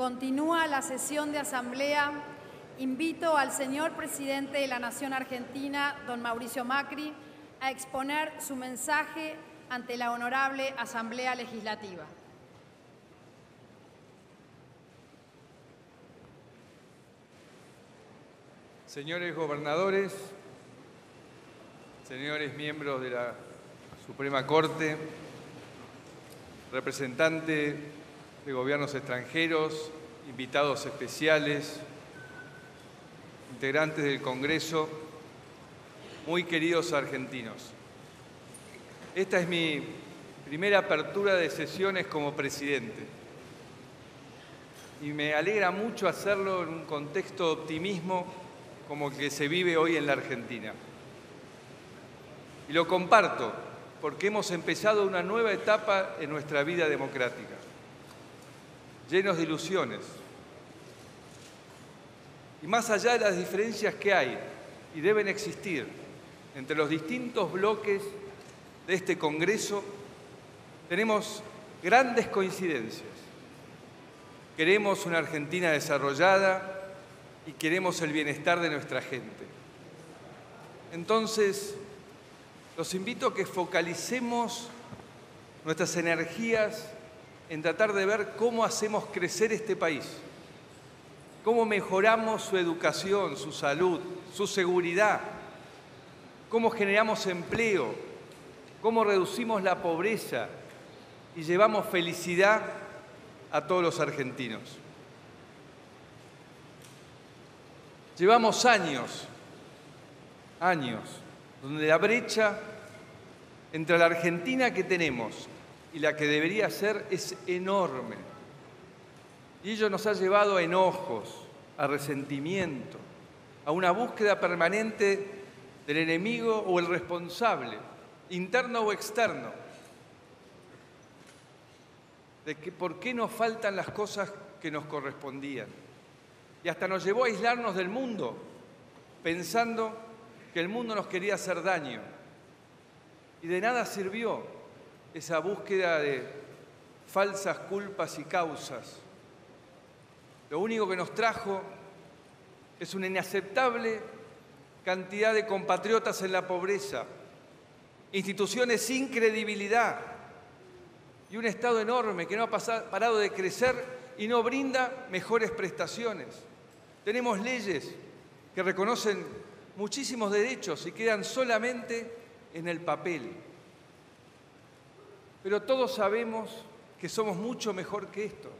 Continúa la sesión de asamblea. Invito al señor presidente de la Nación Argentina, don Mauricio Macri, a exponer su mensaje ante la honorable Asamblea Legislativa. Señores gobernadores, señores miembros de la Suprema Corte, representantes de gobiernos extranjeros, invitados especiales, integrantes del Congreso, muy queridos argentinos. Esta es mi primera apertura de sesiones como presidente y me alegra mucho hacerlo en un contexto de optimismo como el que se vive hoy en la Argentina. Y lo comparto porque hemos empezado una nueva etapa en nuestra vida democrática, llenos de ilusiones. Y más allá de las diferencias que hay y deben existir entre los distintos bloques de este Congreso, tenemos grandes coincidencias. Queremos una Argentina desarrollada y queremos el bienestar de nuestra gente. Entonces, los invito a que focalicemos nuestras energías en tratar de ver cómo hacemos crecer este país, cómo mejoramos su educación, su salud, su seguridad, cómo generamos empleo, cómo reducimos la pobreza y llevamos felicidad a todos los argentinos. Llevamos años, donde la brecha entre la Argentina que tenemos y la que debería ser es enorme. Y ello nos ha llevado a enojos, a resentimiento, a una búsqueda permanente del enemigo o el responsable, interno o externo, de que por qué nos faltan las cosas que nos correspondían. Y hasta nos llevó a aislarnos del mundo, pensando que el mundo nos quería hacer daño. Y de nada sirvió esa búsqueda de falsas culpas y causas. Lo único que nos trajo es una inaceptable cantidad de compatriotas en la pobreza, instituciones sin credibilidad y un Estado enorme que no ha parado de crecer y no brinda mejores prestaciones. Tenemos leyes que reconocen muchísimos derechos y quedan solamente en el papel. Pero todos sabemos que somos mucho mejor que esto.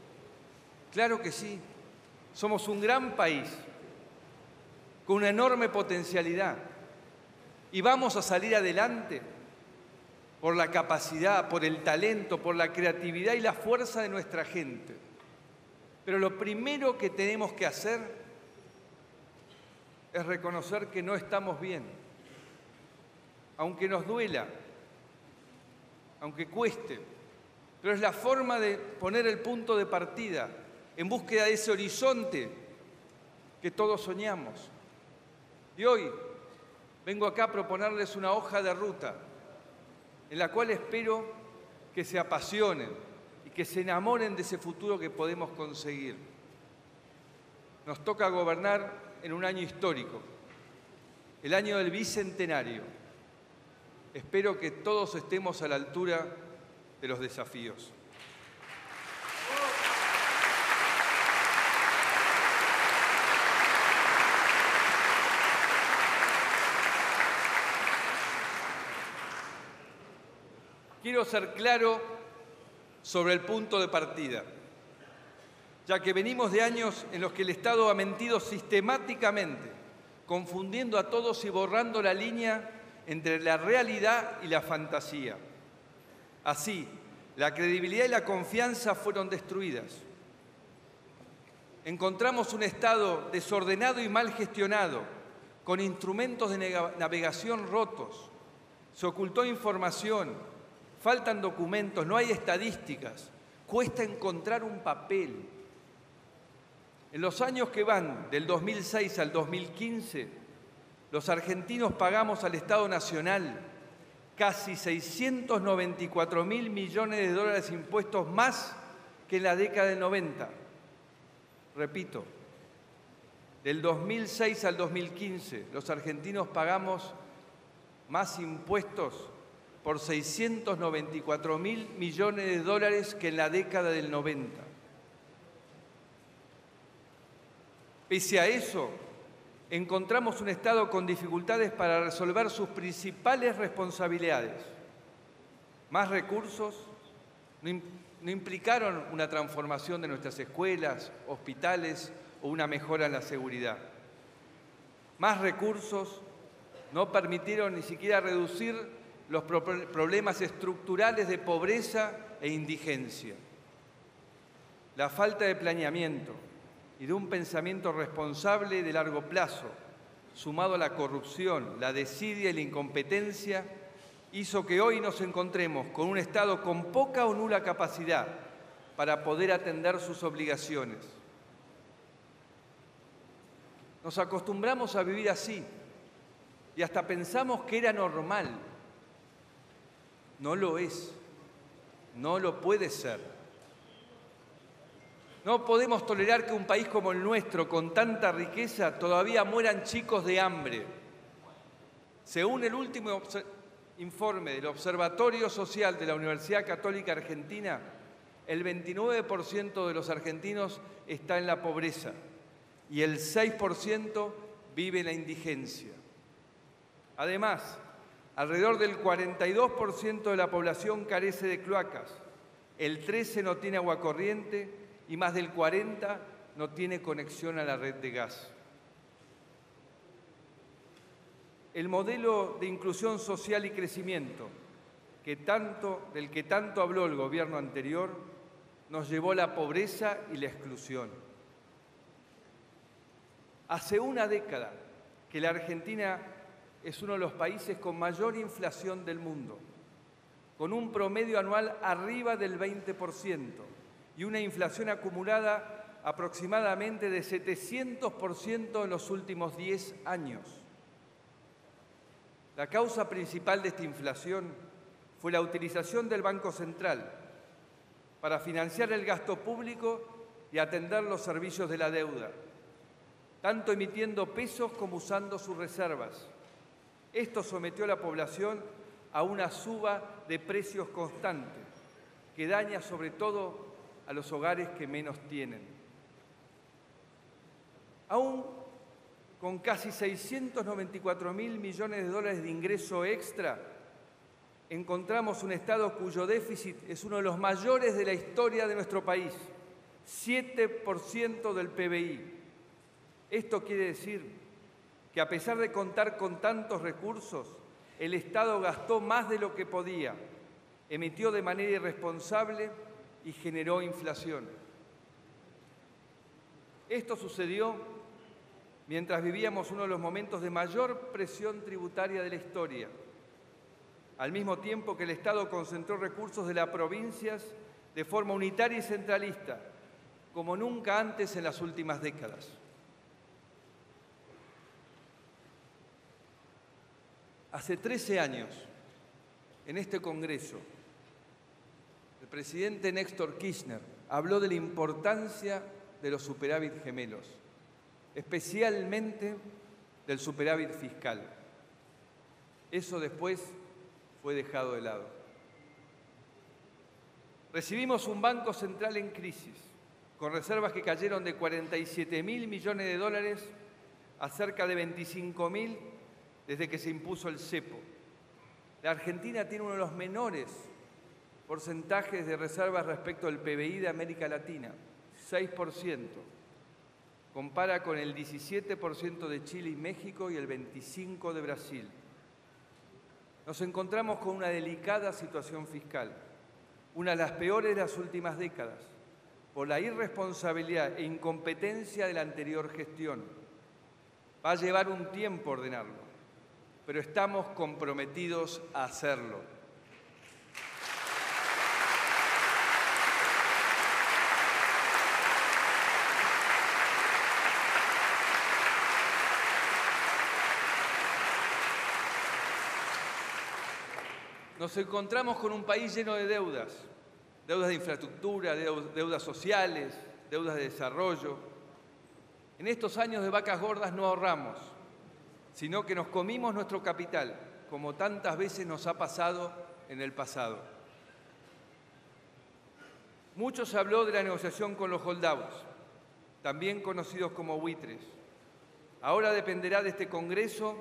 Claro que sí, somos un gran país con una enorme potencialidad y vamos a salir adelante por la capacidad, por el talento, por la creatividad y la fuerza de nuestra gente. Pero lo primero que tenemos que hacer es reconocer que no estamos bien, aunque nos duela, aunque cueste, pero es la forma de poner el punto de partida en búsqueda de ese horizonte que todos soñamos. Y hoy vengo acá a proponerles una hoja de ruta en la cual espero que se apasionen y que se enamoren de ese futuro que podemos conseguir. Nos toca gobernar en un año histórico, el año del Bicentenario. Espero que todos estemos a la altura de los desafíos. Quiero ser claro sobre el punto de partida, ya que venimos de años en los que el Estado ha mentido sistemáticamente, confundiendo a todos y borrando la línea entre la realidad y la fantasía. Así, la credibilidad y la confianza fueron destruidas. Encontramos un Estado desordenado y mal gestionado, con instrumentos de navegación rotos. Se ocultó información, faltan documentos, no hay estadísticas, cuesta encontrar un papel. En los años que van del 2006 al 2015, los argentinos pagamos al Estado Nacional casi 694.000 millones de dólares de impuestos más que en la década del 90. Repito, del 2006 al 2015, los argentinos pagamos más impuestos por 694.000 millones de dólares que en la década del 90. Pese a eso, encontramos un Estado con dificultades para resolver sus principales responsabilidades. Más recursos no implicaron una transformación de nuestras escuelas, hospitales o una mejora en la seguridad. Más recursos no permitieron ni siquiera reducir los problemas estructurales de pobreza e indigencia. La falta de planeamiento y de un pensamiento responsable de largo plazo, sumado a la corrupción, la desidia y la incompetencia, hizo que hoy nos encontremos con un Estado con poca o nula capacidad para poder atender sus obligaciones. Nos acostumbramos a vivir así y hasta pensamos que era normal. No lo es, no lo puede ser. No podemos tolerar que un país como el nuestro, con tanta riqueza, todavía mueran chicos de hambre. Según el último informe del Observatorio Social de la Universidad Católica Argentina, el 29% de los argentinos está en la pobreza y el 6% vive en la indigencia. Además, alrededor del 42% de la población carece de cloacas, el 13% no tiene agua corriente y más del 40% no tiene conexión a la red de gas. El modelo de inclusión social y crecimiento del que tanto habló el gobierno anterior nos llevó a la pobreza y la exclusión. Hace una década que la Argentina es uno de los países con mayor inflación del mundo, con un promedio anual arriba del 20% y una inflación acumulada aproximadamente de 700% en los últimos 10 años. La causa principal de esta inflación fue la utilización del Banco Central para financiar el gasto público y atender los servicios de la deuda, tanto emitiendo pesos como usando sus reservas. Esto sometió a la población a una suba de precios constante, que daña sobre todo a los hogares que menos tienen. Aún con casi 694.000 millones de dólares de ingreso extra, encontramos un Estado cuyo déficit es uno de los mayores de la historia de nuestro país, 7% del PBI. Esto quiere decir que a pesar de contar con tantos recursos, el Estado gastó más de lo que podía, emitió de manera irresponsable y generó inflación. Esto sucedió mientras vivíamos uno de los momentos de mayor presión tributaria de la historia, al mismo tiempo que el Estado concentró recursos de las provincias de forma unitaria y centralista, como nunca antes en las últimas décadas. Hace 13 años, en este Congreso, el presidente Néstor Kirchner habló de la importancia de los superávit gemelos, especialmente del superávit fiscal. Eso después fue dejado de lado. Recibimos un Banco Central en crisis, con reservas que cayeron de 47.000 millones de dólares a cerca de 25.000 desde que se impuso el cepo. La Argentina tiene uno de los menores porcentajes de reservas respecto al PBI de América Latina, 6%. Compara con el 17% de Chile y México y el 25% de Brasil. Nos encontramos con una delicada situación fiscal, una de las peores de las últimas décadas, por la irresponsabilidad e incompetencia de la anterior gestión. Va a llevar un tiempo ordenarlo, pero estamos comprometidos a hacerlo. Nos encontramos con un país lleno de deudas, deudas de infraestructura, deudas sociales, deudas de desarrollo, En estos años de vacas gordas no ahorramos, sino que nos comimos nuestro capital, como tantas veces nos ha pasado en el pasado. Mucho se habló de la negociación con los holdouts, también conocidos como buitres. Ahora dependerá de este Congreso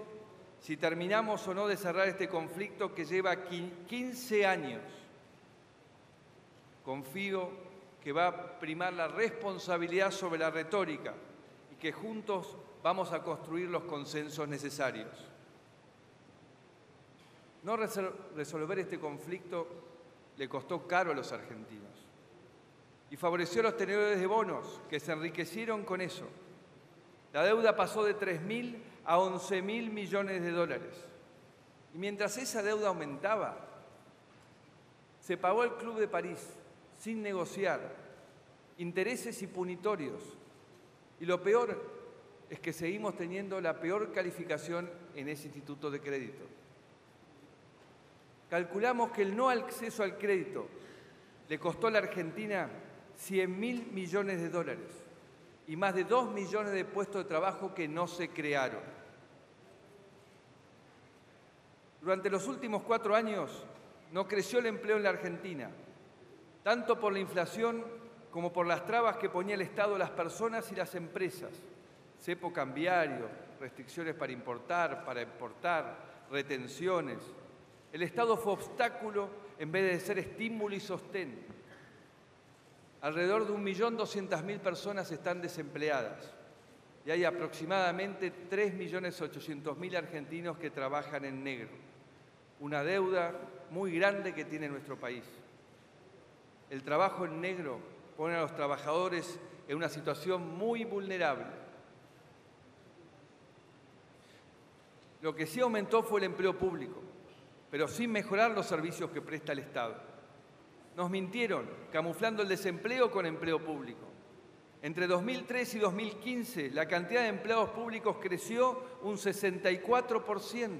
si terminamos o no de cerrar este conflicto que lleva 15 años. Confío que va a primar la responsabilidad sobre la retórica y que juntos vamos a construir los consensos necesarios. No resolver este conflicto le costó caro a los argentinos y favoreció a los tenedores de bonos, que se enriquecieron con eso. La deuda pasó de 3.000 a 11.000 millones de dólares. Y mientras esa deuda aumentaba, se pagó el Club de París sin negociar, intereses y punitorios. Y lo peor es que seguimos teniendo la peor calificación en ese instituto de crédito. Calculamos que el no acceso al crédito le costó a la Argentina 100.000 millones de dólares y más de 2 millones de puestos de trabajo que no se crearon. Durante los últimos 4 años no creció el empleo en la Argentina, tanto por la inflación como por las trabas que ponía el Estado a las personas y las empresas. Cepo cambiario, restricciones para importar, para exportar, retenciones. El Estado fue obstáculo en vez de ser estímulo y sostén. Alrededor de 1.200.000 personas están desempleadas y hay aproximadamente 3.800.000 argentinos que trabajan en negro. Una deuda muy grande que tiene nuestro país. El trabajo en negro pone a los trabajadores en una situación muy vulnerable. Lo que sí aumentó fue el empleo público, pero sin mejorar los servicios que presta el Estado. Nos mintieron, camuflando el desempleo con empleo público. Entre 2003 y 2015, la cantidad de empleados públicos creció un 64%.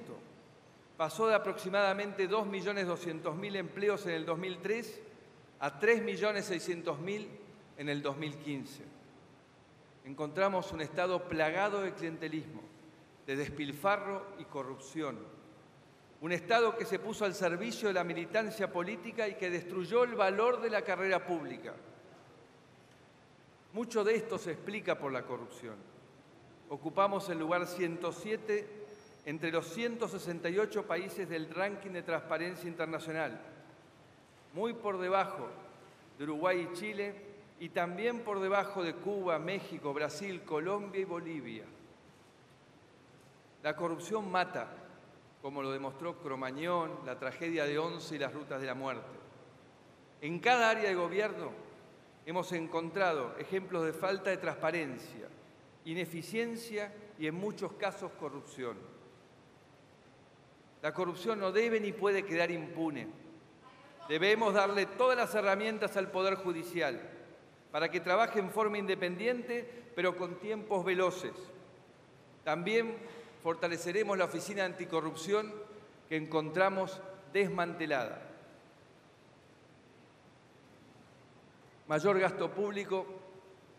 Pasó de aproximadamente 2.200.000 empleos en el 2003 a 3.600.000 en el 2015. Encontramos un Estado plagado de clientelismo, de despilfarro y corrupción. Un Estado que se puso al servicio de la militancia política y que destruyó el valor de la carrera pública. Mucho de esto se explica por la corrupción. Ocupamos el lugar 107 entre los 168 países del ranking de Transparencia Internacional, muy por debajo de Uruguay y Chile y también por debajo de Cuba, México, Brasil, Colombia y Bolivia. La corrupción mata, como lo demostró Cromañón, la tragedia de Once y las rutas de la muerte. En cada área de gobierno hemos encontrado ejemplos de falta de transparencia, ineficiencia y, en muchos casos, corrupción. La corrupción no debe ni puede quedar impune. Debemos darle todas las herramientas al Poder Judicial para que trabaje en forma independiente, pero con tiempos veloces. También fortaleceremos la Oficina Anticorrupción que encontramos desmantelada. Mayor gasto público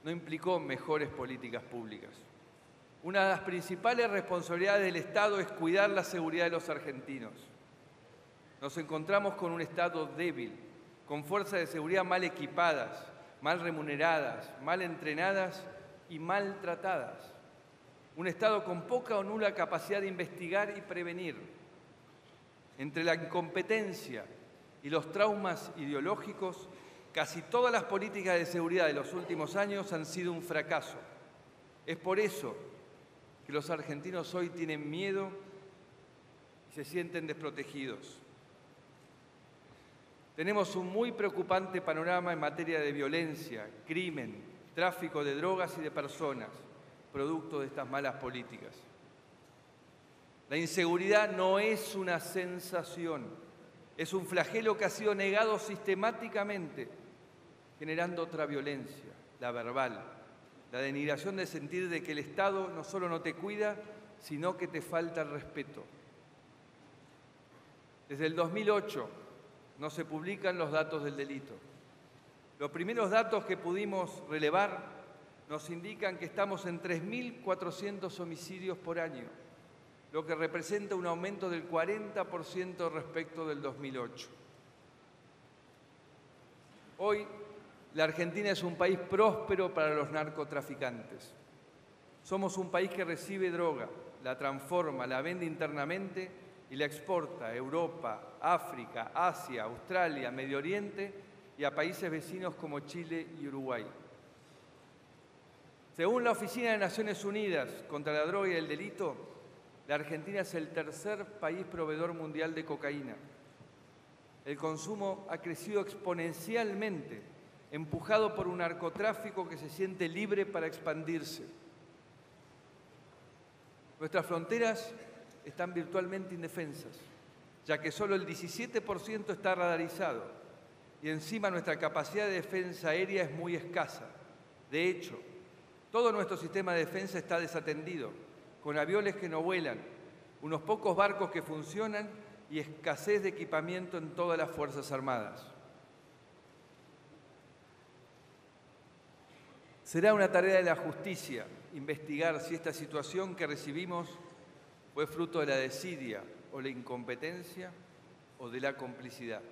no implicó mejores políticas públicas. Una de las principales responsabilidades del Estado es cuidar la seguridad de los argentinos. Nos encontramos con un Estado débil, con fuerzas de seguridad mal equipadas, mal remuneradas, mal entrenadas y maltratadas. Un Estado con poca o nula capacidad de investigar y prevenir. Entre la incompetencia y los traumas ideológicos, casi todas las políticas de seguridad de los últimos años han sido un fracaso. Es por eso que los argentinos hoy tienen miedo y se sienten desprotegidos. Tenemos un muy preocupante panorama en materia de violencia, crimen, tráfico de drogas y de personas, producto de estas malas políticas. La inseguridad no es una sensación, es un flagelo que ha sido negado sistemáticamente, generando otra violencia, la verbal, la denigración de sentir de que el Estado no solo no te cuida, sino que te falta el respeto. Desde el 2008 no se publican los datos del delito. Los primeros datos que pudimos relevar nos indican que estamos en 3.400 homicidios por año, lo que representa un aumento del 40% respecto del 2008. Hoy, la Argentina es un país próspero para los narcotraficantes. Somos un país que recibe droga, la transforma, la vende internamente y la exporta a Europa, África, Asia, Australia, Medio Oriente y a países vecinos como Chile y Uruguay. Según la Oficina de Naciones Unidas contra la Droga y el Delito, la Argentina es el tercer país proveedor mundial de cocaína. El consumo ha crecido exponencialmente, empujado por un narcotráfico que se siente libre para expandirse. Nuestras fronteras están virtualmente indefensas, ya que solo el 17% está radarizado y encima nuestra capacidad de defensa aérea es muy escasa. De hecho, todo nuestro sistema de defensa está desatendido, con aviones que no vuelan, unos pocos barcos que funcionan y escasez de equipamiento en todas las Fuerzas Armadas. Será una tarea de la justicia investigar si esta situación que recibimos fue fruto de la desidia o la incompetencia o de la complicidad.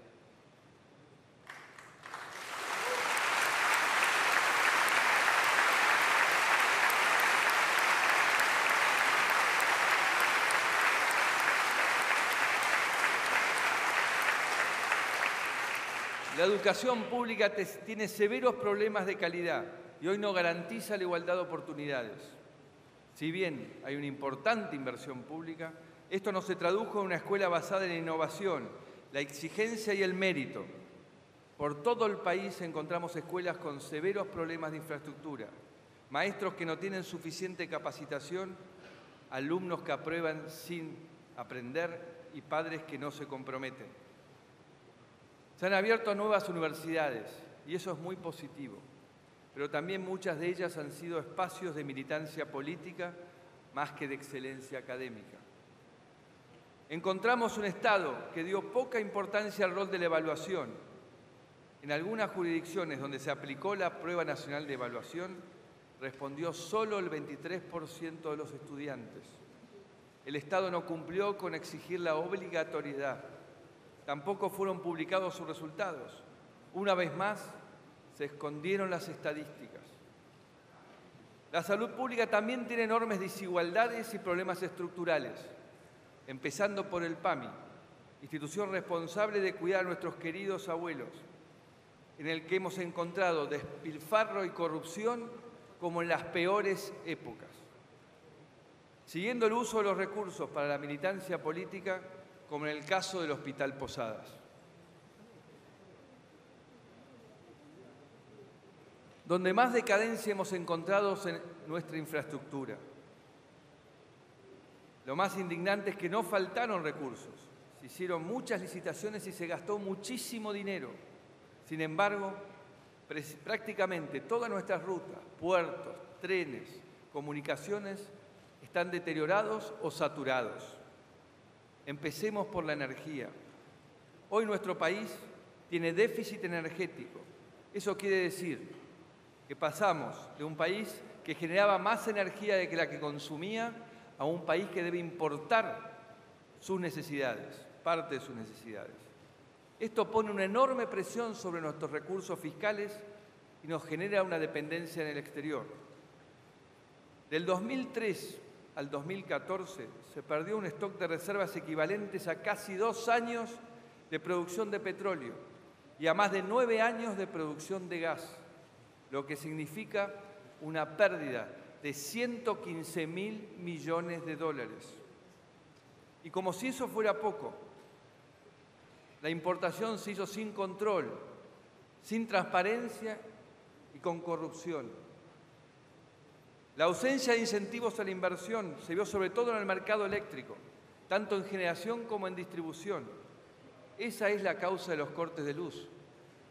La educación pública tiene severos problemas de calidad y hoy no garantiza la igualdad de oportunidades. Si bien hay una importante inversión pública, esto no se tradujo en una escuela basada en la innovación, la exigencia y el mérito. Por todo el país encontramos escuelas con severos problemas de infraestructura, maestros que no tienen suficiente capacitación, alumnos que aprueban sin aprender y padres que no se comprometen. Se han abierto nuevas universidades y eso es muy positivo, pero también muchas de ellas han sido espacios de militancia política más que de excelencia académica. Encontramos un Estado que dio poca importancia al rol de la evaluación. En algunas jurisdicciones donde se aplicó la Prueba Nacional de Evaluación, respondió solo el 23% de los estudiantes. El Estado no cumplió con exigir la obligatoriedad. Tampoco fueron publicados sus resultados. Una vez más, se escondieron las estadísticas. La salud pública también tiene enormes desigualdades y problemas estructurales, empezando por el PAMI, institución responsable de cuidar a nuestros queridos abuelos, en el que hemos encontrado despilfarro y corrupción como en las peores épocas. Siguiendo el uso de los recursos para la militancia política, como en el caso del Hospital Posadas. Donde más decadencia hemos encontrado es en nuestra infraestructura. Lo más indignante es que no faltaron recursos. Se hicieron muchas licitaciones y se gastó muchísimo dinero. Sin embargo, prácticamente todas nuestras rutas, puertos, trenes, comunicaciones están deteriorados o saturados. Empecemos por la energía. Hoy nuestro país tiene déficit energético. Eso quiere decir que pasamos de un país que generaba más energía de la que consumía a un país que debe importar sus necesidades, parte de sus necesidades. Esto pone una enorme presión sobre nuestros recursos fiscales y nos genera una dependencia en el exterior. Del 2003 al 2014 se perdió un stock de reservas equivalentes a casi 2 años de producción de petróleo y a más de 9 años de producción de gas, lo que significa una pérdida de 115.000 millones de dólares. Y como si eso fuera poco, la importación se hizo sin control, sin transparencia y con corrupción. La ausencia de incentivos a la inversión se vio sobre todo en el mercado eléctrico, tanto en generación como en distribución. Esa es la causa de los cortes de luz,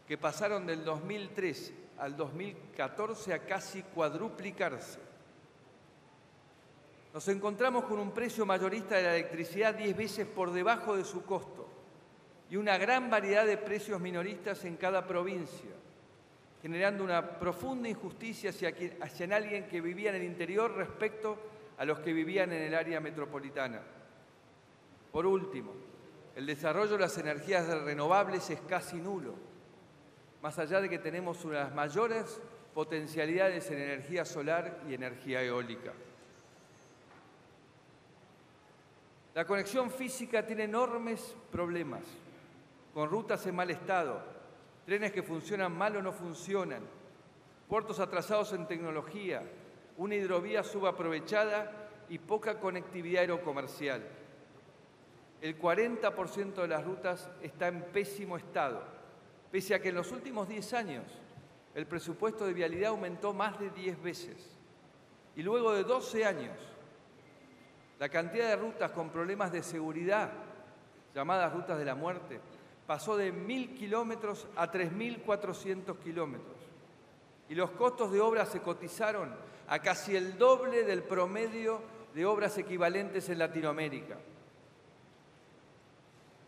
que pasaron del 2003 al 2014 a casi cuadruplicarse. Nos encontramos con un precio mayorista de la electricidad 10 veces por debajo de su costo y una gran variedad de precios minoristas en cada provincia. generando una profunda injusticia hacia alguien que vivía en el interior respecto a los que vivían en el área metropolitana. Por último, el desarrollo de las energías renovables es casi nulo, más allá de que tenemos unas mayores potencialidades en energía solar y energía eólica. La conexión física tiene enormes problemas, con rutas en mal estado, trenes que funcionan mal o no funcionan, puertos atrasados en tecnología, una hidrovía subaprovechada y poca conectividad aerocomercial. El 40% de las rutas está en pésimo estado, pese a que en los últimos 10 años el presupuesto de vialidad aumentó más de 10 veces. Y luego de 12 años, la cantidad de rutas con problemas de seguridad, llamadas rutas de la muerte, pasó de 1.000 kilómetros a 3.400 kilómetros. Y los costos de obra se cotizaron a casi el doble del promedio de obras equivalentes en Latinoamérica.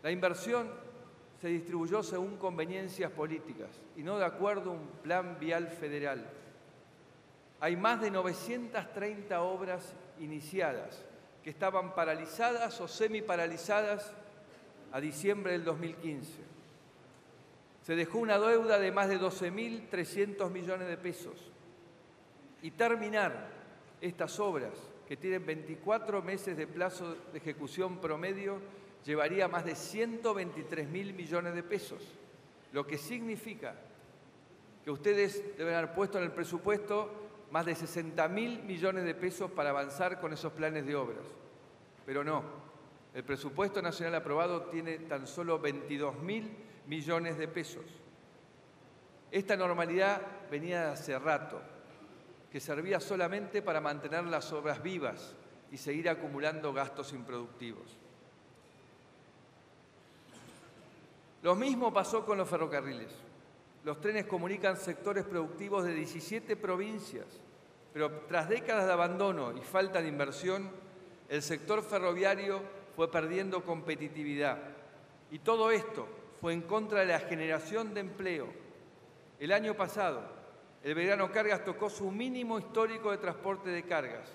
La inversión se distribuyó según conveniencias políticas y no de acuerdo a un plan vial federal. Hay más de 930 obras iniciadas que estaban paralizadas o semiparalizadas a diciembre del 2015. Se dejó una deuda de más de 12.300 millones de pesos. Y terminar estas obras, que tienen 24 meses de plazo de ejecución promedio, llevaría más de 123.000 millones de pesos, lo que significa que ustedes deben haber puesto en el presupuesto más de 60.000 millones de pesos para avanzar con esos planes de obras. Pero no, el presupuesto nacional aprobado tiene tan solo 22.000 millones de pesos. Esta normalidad venía de hace rato, que servía solamente para mantener las obras vivas y seguir acumulando gastos improductivos. Lo mismo pasó con los ferrocarriles. Los trenes comunican sectores productivos de 17 provincias, pero tras décadas de abandono y falta de inversión, el sector ferroviario fue perdiendo competitividad. Y todo esto fue en contra de la generación de empleo. El año pasado, el Belgrano Cargas tocó su mínimo histórico de transporte de cargas.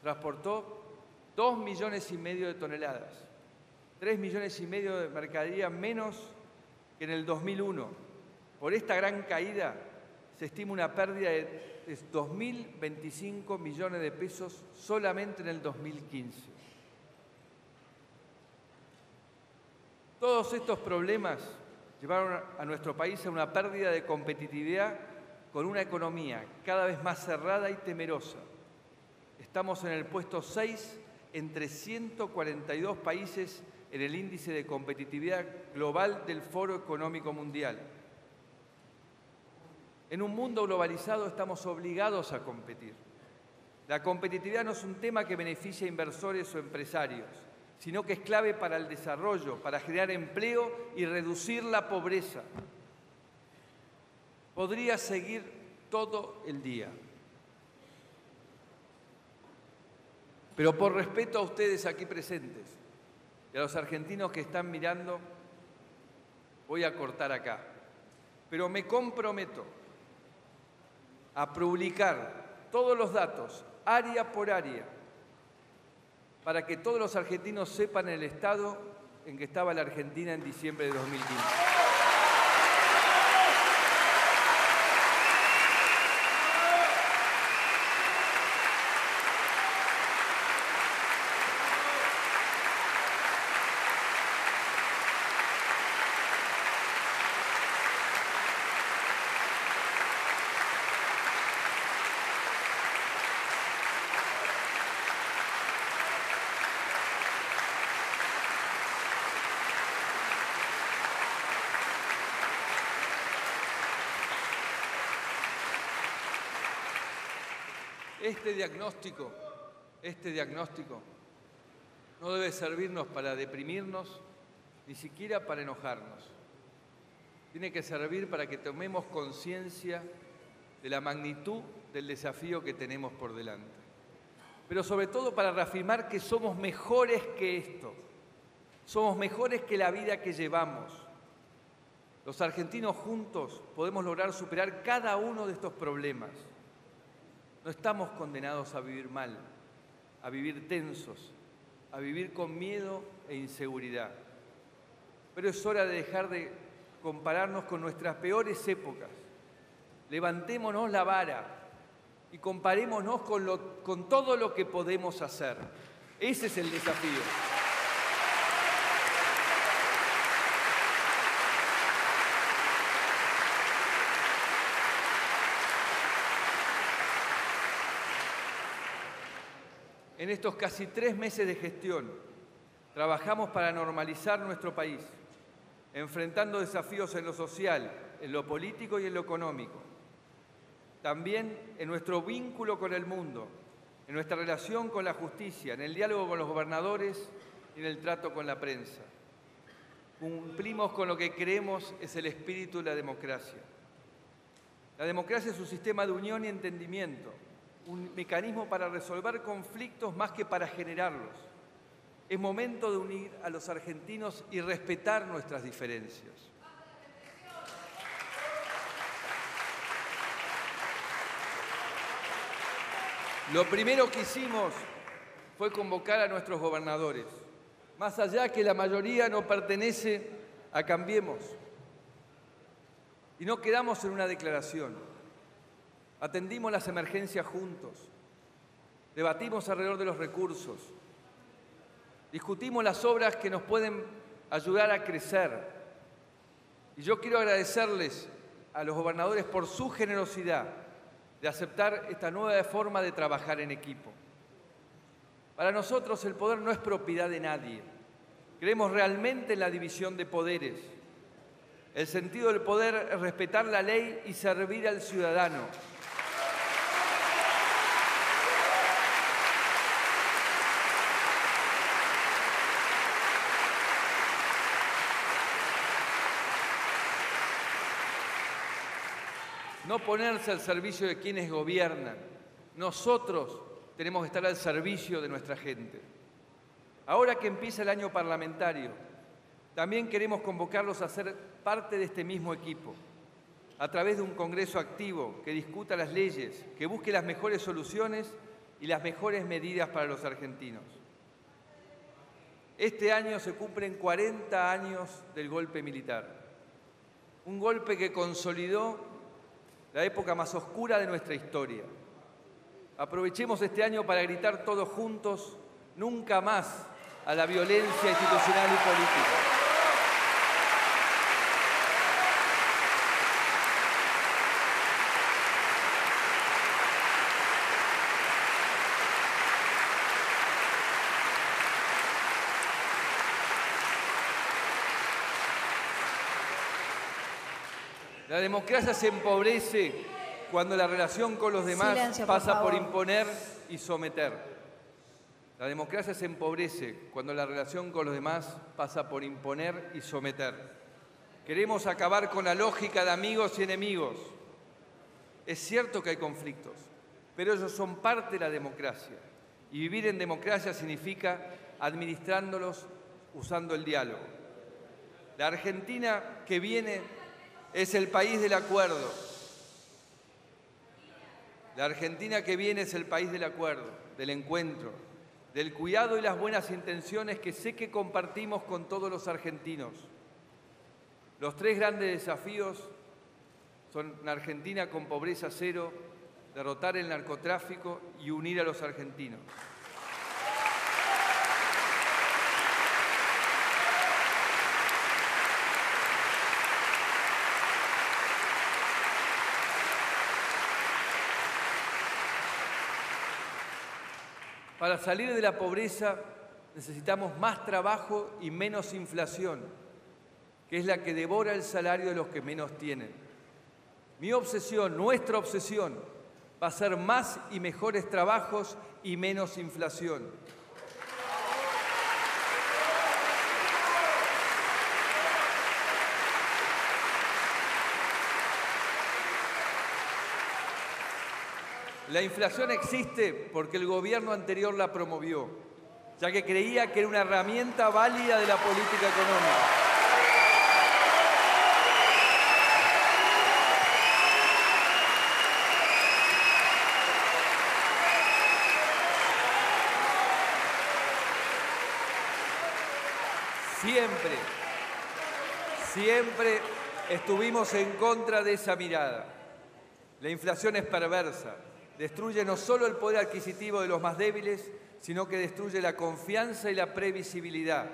Transportó 2,5 millones de toneladas, 3,5 millones de mercadería menos que en el 2001. Por esta gran caída se estima una pérdida de 2.025 millones de pesos solamente en el 2015. Todos estos problemas llevaron a nuestro país a una pérdida de competitividad con una economía cada vez más cerrada y temerosa. Estamos en el puesto 6 entre 142 países en el índice de competitividad global del Foro Económico Mundial. En un mundo globalizado estamos obligados a competir. La competitividad no es un tema que beneficie a inversores o empresarios, sino que es clave para el desarrollo, para generar empleo y reducir la pobreza. Podría seguir todo el día. Pero por respeto a ustedes aquí presentes y a los argentinos que están mirando, voy a cortar acá. Pero me comprometo a publicar todos los datos, área por área, para que todos los argentinos sepan el estado en que estaba la Argentina en diciembre de 2015. Este diagnóstico no debe servirnos para deprimirnos, ni siquiera para enojarnos. Tiene que servir para que tomemos conciencia de la magnitud del desafío que tenemos por delante. Pero sobre todo para reafirmar que somos mejores que esto. Somos mejores que la vida que llevamos. Los argentinos juntos podemos lograr superar cada uno de estos problemas. No estamos condenados a vivir mal, a vivir tensos, a vivir con miedo e inseguridad. Pero es hora de dejar de compararnos con nuestras peores épocas. Levantémonos la vara y comparémonos con todo lo que podemos hacer. Ese es el desafío. En estos casi 3 meses de gestión, trabajamos para normalizar nuestro país, enfrentando desafíos en lo social, en lo político y en lo económico. También en nuestro vínculo con el mundo, en nuestra relación con la justicia, en el diálogo con los gobernadores y en el trato con la prensa. Cumplimos con lo que creemos es el espíritu de la democracia. La democracia es un sistema de unión y entendimiento, un mecanismo para resolver conflictos más que para generarlos. Es momento de unir a los argentinos y respetar nuestras diferencias. Lo primero que hicimos fue convocar a nuestros gobernadores, más allá que la mayoría no pertenece a Cambiemos. Y no quedamos en una declaración. Atendimos las emergencias juntos, debatimos alrededor de los recursos, discutimos las obras que nos pueden ayudar a crecer. Y yo quiero agradecerles a los gobernadores por su generosidad de aceptar esta nueva forma de trabajar en equipo. Para nosotros el poder no es propiedad de nadie. Creemos realmente en la división de poderes. El sentido del poder es respetar la ley y servir al ciudadano. No ponerse al servicio de quienes gobiernan. Nosotros tenemos que estar al servicio de nuestra gente. Ahora que empieza el año parlamentario, también queremos convocarlos a ser parte de este mismo equipo, a través de un Congreso activo que discuta las leyes, que busque las mejores soluciones y las mejores medidas para los argentinos. Este año se cumplen 40 años del golpe militar, un golpe que consolidó la época más oscura de nuestra historia. Aprovechemos este año para gritar todos juntos, nunca más a la violencia institucional y política. La democracia se empobrece cuando la relación con los demás pasa por imponer y someter. La democracia se empobrece cuando la relación con los demás pasa por imponer y someter. Queremos acabar con la lógica de amigos y enemigos. Es cierto que hay conflictos, pero ellos son parte de la democracia. Y vivir en democracia significa administrándolos usando el diálogo. La Argentina que viene es el país del acuerdo. La Argentina que viene es el país del acuerdo, del encuentro, del cuidado y las buenas intenciones que sé que compartimos con todos los argentinos. Los 3 grandes desafíos son una Argentina con pobreza cero, derrotar el narcotráfico y unir a los argentinos. Para salir de la pobreza necesitamos más trabajo y menos inflación, que es la que devora el salario de los que menos tienen. Mi obsesión, nuestra obsesión, va a ser más y mejores trabajos y menos inflación. La inflación existe porque el gobierno anterior la promovió, ya que creía que era una herramienta válida de la política económica. Siempre estuvimos en contra de esa mirada. La inflación es perversa. Destruye no solo el poder adquisitivo de los más débiles, sino que destruye la confianza y la previsibilidad,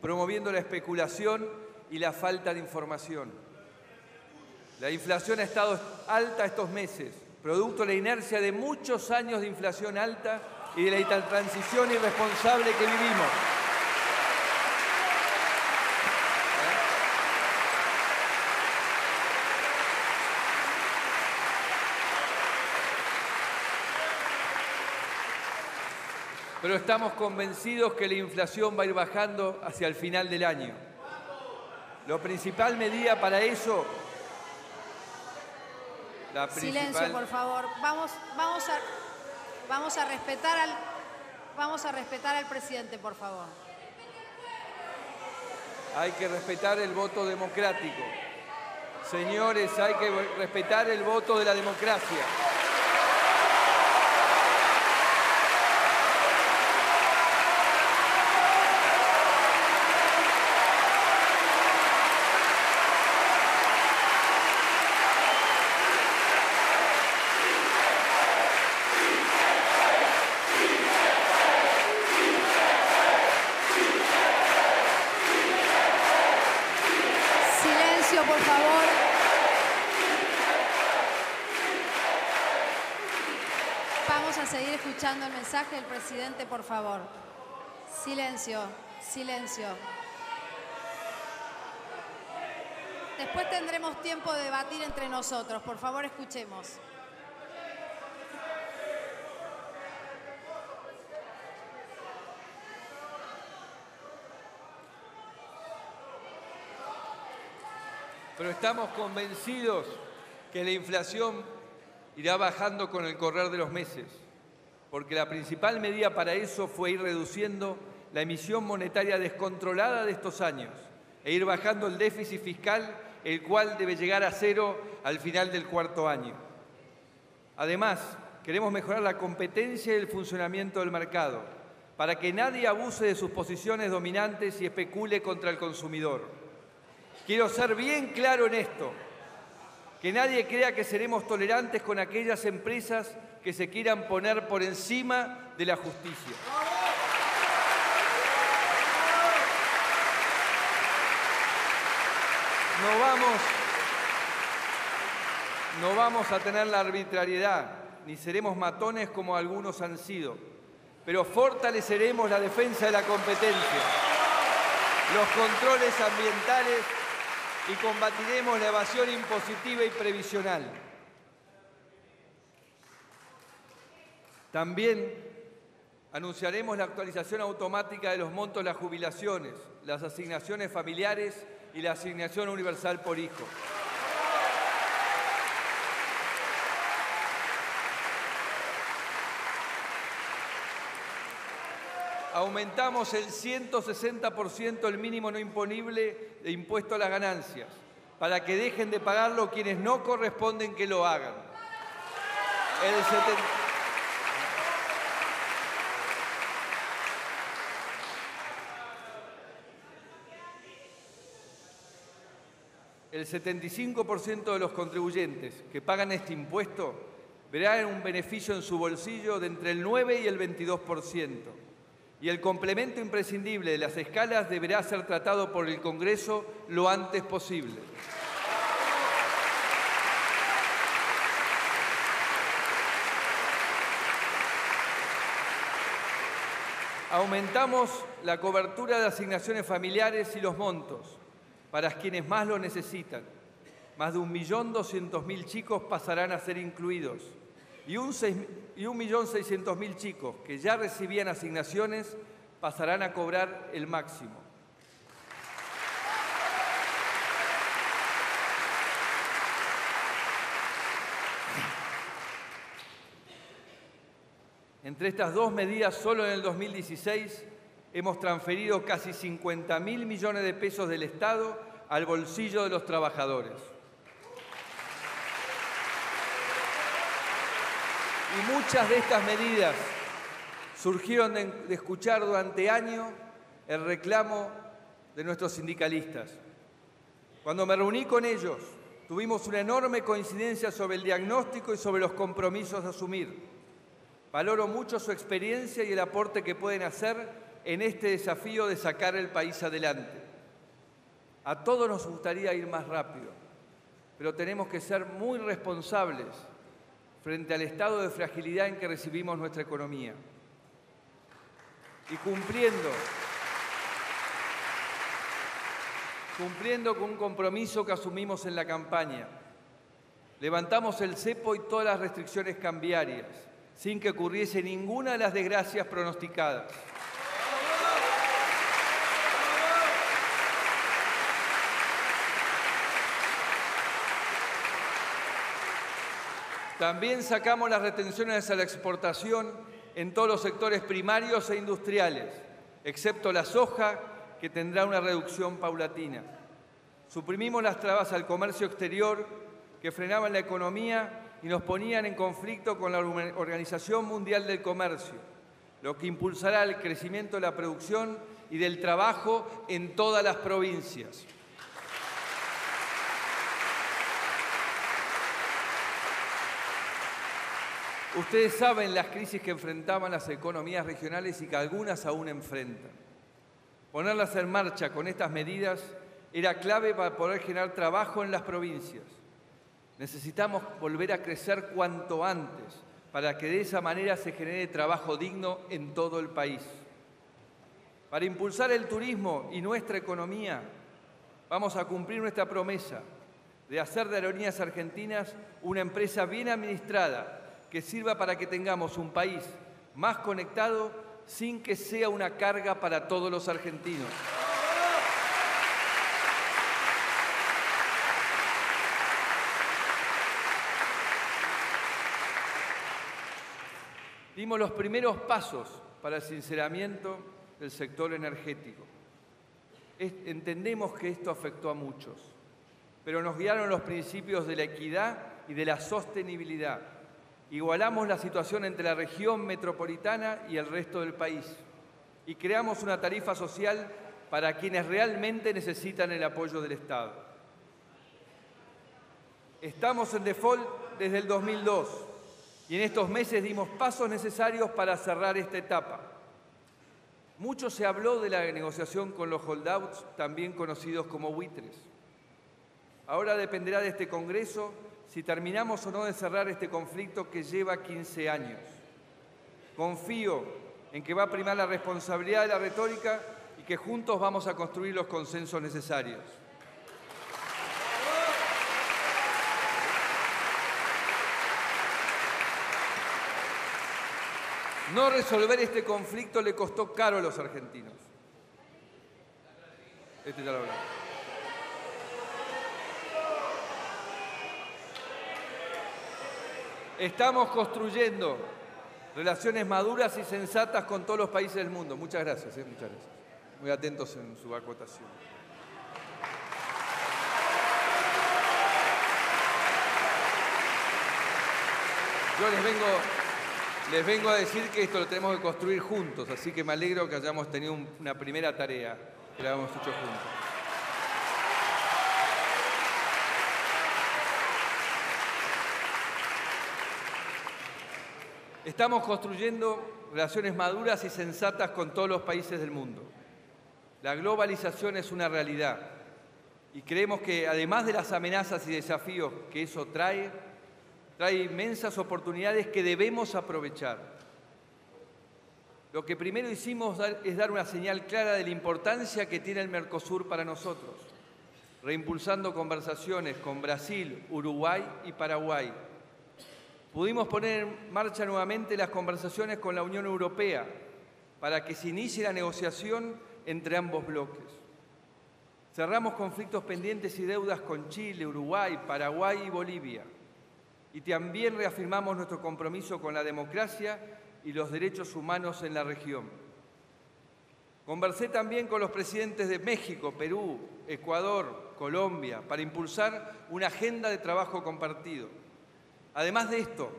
promoviendo la especulación y la falta de información. La inflación ha estado alta estos meses, producto de la inercia de muchos años de inflación alta y de la transición irresponsable que vivimos. Pero estamos convencidos que la inflación va a ir bajando hacia el final del año. La principal medida para eso... Silencio, por favor. Vamos a respetar al presidente, por favor. Hay que respetar el voto democrático. Señores, hay que respetar el voto de la democracia. Por favor. Vamos a seguir escuchando el mensaje del presidente, por favor. Silencio, silencio. Después tendremos tiempo de debatir entre nosotros. Por favor, escuchemos. Pero estamos convencidos que la inflación irá bajando con el correr de los meses, porque la principal medida para eso fue ir reduciendo la emisión monetaria descontrolada de estos años e ir bajando el déficit fiscal, el cual debe llegar a cero al final del cuarto año. Además, queremos mejorar la competencia y el funcionamiento del mercado, para que nadie abuse de sus posiciones dominantes y especule contra el consumidor. Quiero ser bien claro en esto, que nadie crea que seremos tolerantes con aquellas empresas que se quieran poner por encima de la justicia. No vamos a tener la arbitrariedad, ni seremos matones como algunos han sido, pero fortaleceremos la defensa de la competencia, los controles ambientales y combatiremos la evasión impositiva y previsional. También anunciaremos la actualización automática de los montos de las jubilaciones, las asignaciones familiares y la asignación universal por hijo. Aumentamos el 160% el mínimo no imponible de impuesto a las ganancias, para que dejen de pagarlo quienes no corresponden que lo hagan. El 75% de los contribuyentes que pagan este impuesto verán un beneficio en su bolsillo de entre el 9 y el 22%. Y el complemento imprescindible de las escalas deberá ser tratado por el Congreso lo antes posible. Aumentamos la cobertura de asignaciones familiares y los montos para quienes más lo necesitan. Más de 1.200.000 chicos pasarán a ser incluidos. Y 1.600.000 chicos que ya recibían asignaciones pasarán a cobrar el máximo. Entre estas dos medidas, solo en el 2016 hemos transferido casi 50.000 millones de pesos del Estado al bolsillo de los trabajadores. Y muchas de estas medidas surgieron de escuchar durante años el reclamo de nuestros sindicalistas. Cuando me reuní con ellos, tuvimos una enorme coincidencia sobre el diagnóstico y sobre los compromisos a asumir. Valoro mucho su experiencia y el aporte que pueden hacer en este desafío de sacar el país adelante. A todos nos gustaría ir más rápido, pero tenemos que ser muy responsables frente al estado de fragilidad en que recibimos nuestra economía. Y cumpliendo con un compromiso que asumimos en la campaña, levantamos el cepo y todas las restricciones cambiarias, sin que ocurriese ninguna de las desgracias pronosticadas. También sacamos las retenciones a la exportación en todos los sectores primarios e industriales, excepto la soja, que tendrá una reducción paulatina. Suprimimos las trabas al comercio exterior que frenaban la economía y nos ponían en conflicto con la Organización Mundial del Comercio, lo que impulsará el crecimiento de la producción y del trabajo en todas las provincias. Ustedes saben las crisis que enfrentaban las economías regionales y que algunas aún enfrentan. Ponerlas en marcha con estas medidas era clave para poder generar trabajo en las provincias. Necesitamos volver a crecer cuanto antes para que de esa manera se genere trabajo digno en todo el país. Para impulsar el turismo y nuestra economía, vamos a cumplir nuestra promesa de hacer de Aerolíneas Argentinas una empresa bien administrada que sirva para que tengamos un país más conectado sin que sea una carga para todos los argentinos. Dimos los primeros pasos para el sinceramiento del sector energético. Entendemos que esto afectó a muchos, pero nos guiaron los principios de la equidad y de la sostenibilidad. Igualamos la situación entre la región metropolitana y el resto del país y creamos una tarifa social para quienes realmente necesitan el apoyo del Estado. Estamos en default desde el 2002 y en estos meses dimos pasos necesarios para cerrar esta etapa. Mucho se habló de la negociación con los holdouts, también conocidos como buitres. Ahora dependerá de este Congreso si terminamos o no de cerrar este conflicto que lleva 15 años. Confío en que va a primar la responsabilidad de la retórica y que juntos vamos a construir los consensos necesarios. No resolver este conflicto le costó caro a los argentinos. Este ya lo hablamos. Estamos construyendo relaciones maduras y sensatas con todos los países del mundo. Muchas gracias, muchas gracias. Muy atentos en su acotación. Yo les vengo a decir que esto lo tenemos que construir juntos, así que me alegro que hayamos tenido una primera tarea, que la hayamos hecho juntos. Estamos construyendo relaciones maduras y sensatas con todos los países del mundo. La globalización es una realidad y creemos que además de las amenazas y desafíos que eso trae inmensas oportunidades que debemos aprovechar. Lo que primero hicimos es dar una señal clara de la importancia que tiene el Mercosur para nosotros, reimpulsando conversaciones con Brasil, Uruguay y Paraguay. Pudimos poner en marcha nuevamente las conversaciones con la Unión Europea para que se inicie la negociación entre ambos bloques. Cerramos conflictos pendientes y deudas con Chile, Uruguay, Paraguay y Bolivia. Y también reafirmamos nuestro compromiso con la democracia y los derechos humanos en la región. Conversé también con los presidentes de México, Perú, Ecuador, Colombia, para impulsar una agenda de trabajo compartido. Además de esto,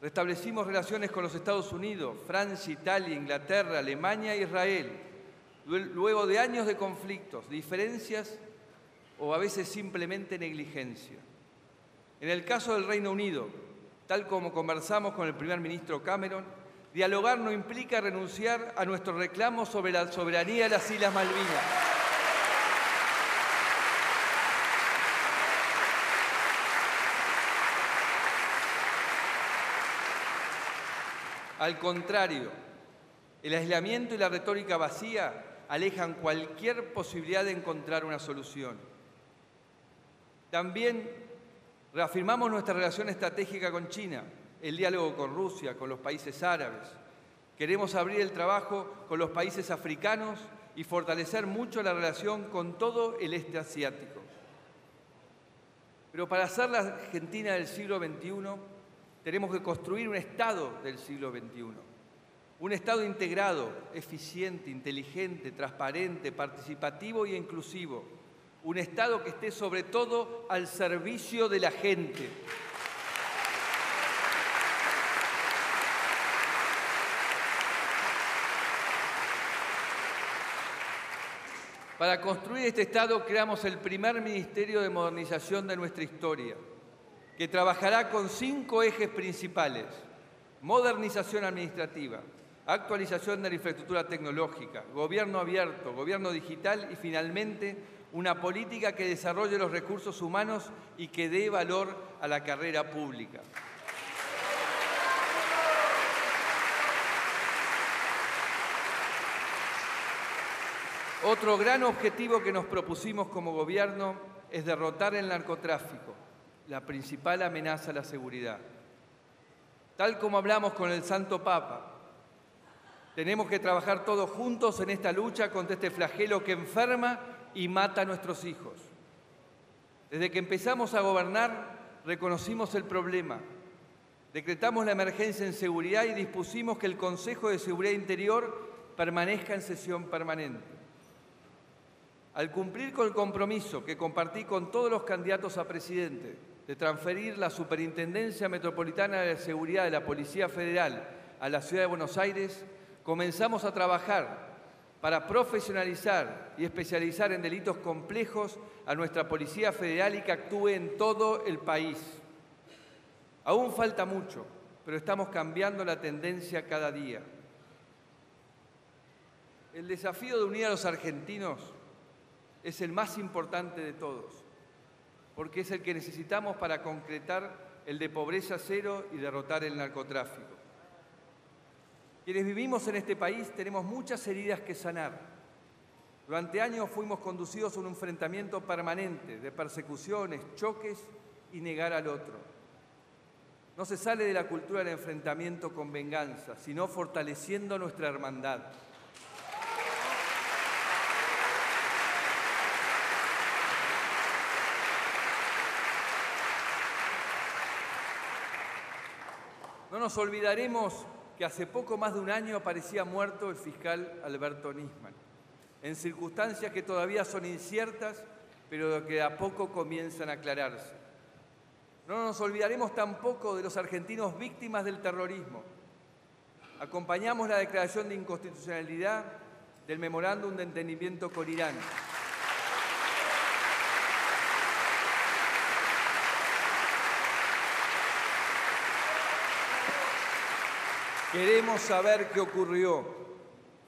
restablecimos relaciones con los Estados Unidos, Francia, Italia, Inglaterra, Alemania e Israel, luego de años de conflictos, diferencias o a veces simplemente negligencia. En el caso del Reino Unido, tal como conversamos con el primer ministro Cameron, dialogar no implica renunciar a nuestro reclamo sobre la soberanía de las Islas Malvinas. Al contrario, el aislamiento y la retórica vacía alejan cualquier posibilidad de encontrar una solución. También reafirmamos nuestra relación estratégica con China, el diálogo con Rusia, con los países árabes. Queremos abrir el trabajo con los países africanos y fortalecer mucho la relación con todo el este asiático. Pero para ser la Argentina del siglo XXI, tenemos que construir un Estado del siglo XXI. Un Estado integrado, eficiente, inteligente, transparente, participativo e inclusivo. Un Estado que esté sobre todo al servicio de la gente. Para construir este Estado creamos el primer Ministerio de Modernización de nuestra historia, que trabajará con 5 ejes principales: modernización administrativa, actualización de la infraestructura tecnológica, gobierno abierto, gobierno digital y, finalmente, una política que desarrolle los recursos humanos y que dé valor a la carrera pública. Otro gran objetivo que nos propusimos como gobierno es derrotar el narcotráfico, la principal amenaza a la seguridad. Tal como hablamos con el Santo Papa, tenemos que trabajar todos juntos en esta lucha contra este flagelo que enferma y mata a nuestros hijos. Desde que empezamos a gobernar, reconocimos el problema, decretamos la emergencia en seguridad y dispusimos que el Consejo de Seguridad Interior permanezca en sesión permanente. Al cumplir con el compromiso que compartí con todos los candidatos a presidente de transferir la Superintendencia Metropolitana de Seguridad de la Policía Federal a la Ciudad de Buenos Aires, comenzamos a trabajar para profesionalizar y especializar en delitos complejos a nuestra Policía Federal y que actúe en todo el país. Aún falta mucho, pero estamos cambiando la tendencia cada día. El desafío de unir a los argentinos es el más importante de todos, porque es el que necesitamos para concretar el de pobreza cero y derrotar el narcotráfico. Quienes vivimos en este país tenemos muchas heridas que sanar. Durante años fuimos conducidos a un enfrentamiento permanente de persecuciones, choques y negar al otro. No se sale de la cultura del enfrentamiento con venganza, sino fortaleciendo nuestra hermandad. No nos olvidaremos que hace poco más de un año aparecía muerto el fiscal Alberto Nisman, en circunstancias que todavía son inciertas, pero que de a poco comienzan a aclararse. No nos olvidaremos tampoco de los argentinos víctimas del terrorismo. Acompañamos la declaración de inconstitucionalidad del memorándum de entendimiento con Irán. Queremos saber qué ocurrió